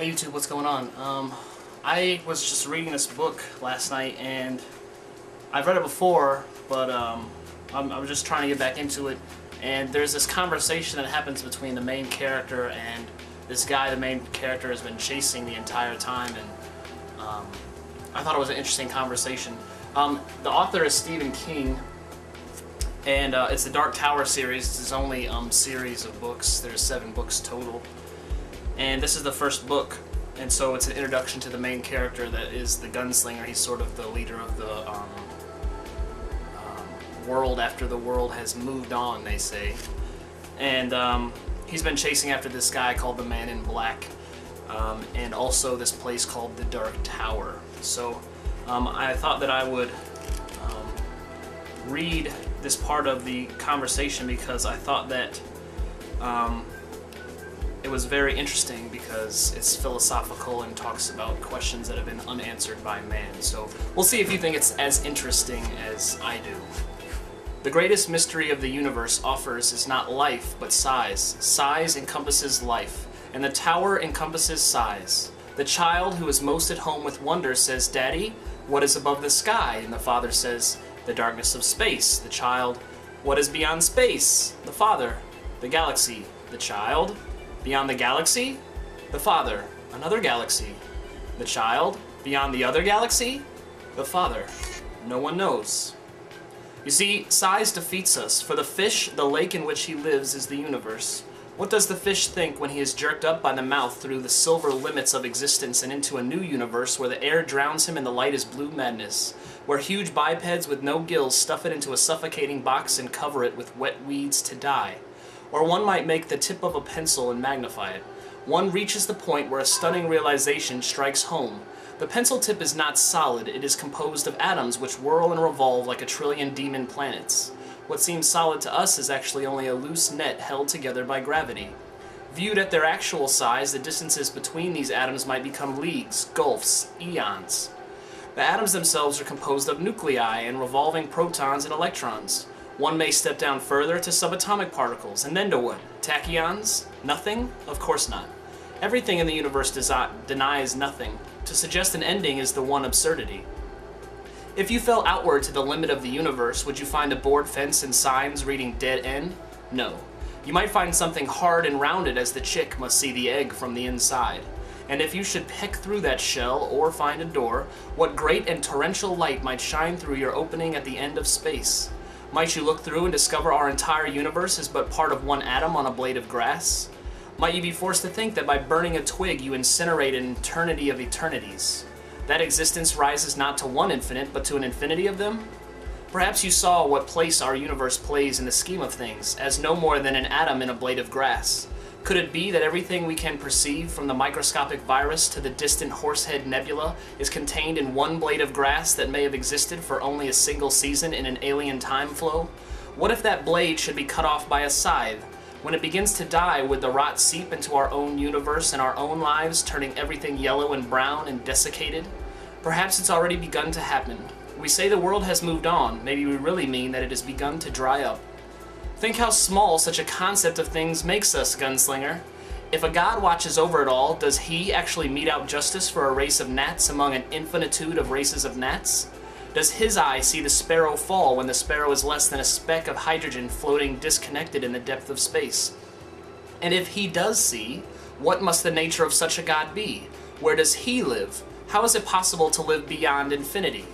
Hey YouTube, what's going on? I was just reading this book last night, and I've read it before, but I was just trying to get back into it. And there's this conversation that happens between the main character and this guy the main character has been chasing the entire time, and I thought it was an interesting conversation. The author is Stephen King, and it's the Dark Tower series. It's his only series of books. There's 7 books total. And this is the first book, and so it's an introduction to the main character that is the gunslinger. He's sort of the leader of the world after the world has moved on, they say. And he's been chasing after this guy called the Man in Black, and also this place called the Dark Tower. So I thought that I would read this part of the conversation because I thought that it was very interesting because it's philosophical and talks about questions that have been unanswered by man. So we'll see if you think it's as interesting as I do. The greatest mystery of the universe offers is not life, but size. Size encompasses life, and the tower encompasses size. The child who is most at home with wonder says, "Daddy, what is above the sky?" And the father says, "The darkness of space." The child, "What is beyond space?" The father, "The galaxy." The child, "Beyond the galaxy?" The father, "Another galaxy." The child, "Beyond the other galaxy?" The father, "No one knows." You see, size defeats us. For the fish, the lake in which he lives is the universe. What does the fish think when he is jerked up by the mouth through the silver limits of existence and into a new universe where the air drowns him and the light is blue madness, where huge bipeds with no gills stuff it into a suffocating box and cover it with wet weeds to die? Or one might make the tip of a pencil and magnify it. One reaches the point where a stunning realization strikes home. The pencil tip is not solid, it is composed of atoms which whirl and revolve like a trillion demon planets. What seems solid to us is actually only a loose net held together by gravity. Viewed at their actual size, the distances between these atoms might become leagues, gulfs, eons. The atoms themselves are composed of nuclei and revolving protons and electrons. One may step down further to subatomic particles, and then to what? Tachyons? Nothing? Of course not. Everything in the universe denies nothing. To suggest an ending is the one absurdity. If you fell outward to the limit of the universe, would you find a board fence and signs reading "dead end"? No. You might find something hard and rounded as the chick must see the egg from the inside. And if you should peck through that shell or find a door, what great and torrential light might shine through your opening at the end of space? Might you look through and discover our entire universe is but part of one atom on a blade of grass? Might you be forced to think that by burning a twig you incinerate an eternity of eternities? That existence rises not to one infinite, but to an infinity of them? Perhaps you saw what place our universe plays in the scheme of things, as no more than an atom in a blade of grass. Could it be that everything we can perceive, from the microscopic virus to the distant Horsehead Nebula, is contained in one blade of grass that may have existed for only a single season in an alien time flow? What if that blade should be cut off by a scythe? When it begins to die, would the rot seep into our own universe and our own lives, turning everything yellow and brown and desiccated? Perhaps it's already begun to happen. We say the world has moved on. Maybe we really mean that it has begun to dry up. Think how small such a concept of things makes us, gunslinger. If a god watches over it all, does he actually mete out justice for a race of gnats among an infinitude of races of gnats? Does his eye see the sparrow fall when the sparrow is less than a speck of hydrogen floating disconnected in the depth of space? And if he does see, what must the nature of such a god be? Where does he live? How is it possible to live beyond infinity?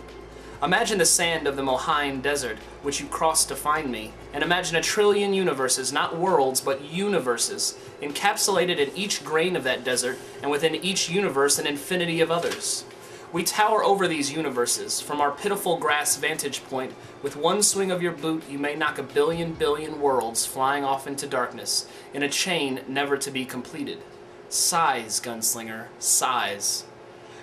Imagine the sand of the Mohaine Desert, which you crossed to find me, and imagine a trillion universes, not worlds, but universes, encapsulated in each grain of that desert, and within each universe an infinity of others. We tower over these universes. From our pitiful grass vantage point, with one swing of your boot you may knock a billion worlds flying off into darkness, in a chain never to be completed. Size, gunslinger, size.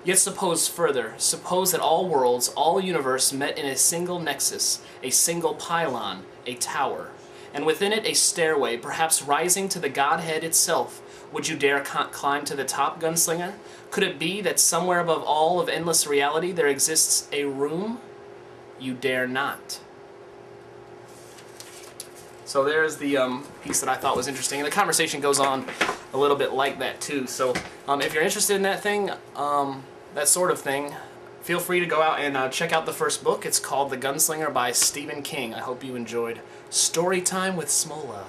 Yet suppose further, suppose that all worlds, all universe met in a single nexus, a single pylon, a tower, and within it a stairway, perhaps rising to the Godhead itself. Would you dare climb to the top, gunslinger? Could it be that somewhere above all of endless reality there exists a room? You dare not. So there's the piece that I thought was interesting, and the conversation goes on a little bit like that too. So if you're interested in that thing, that sort of thing, feel free to go out and check out the first book. It's called The Gunslinger by Stephen King. I hope you enjoyed Story Time with Smola.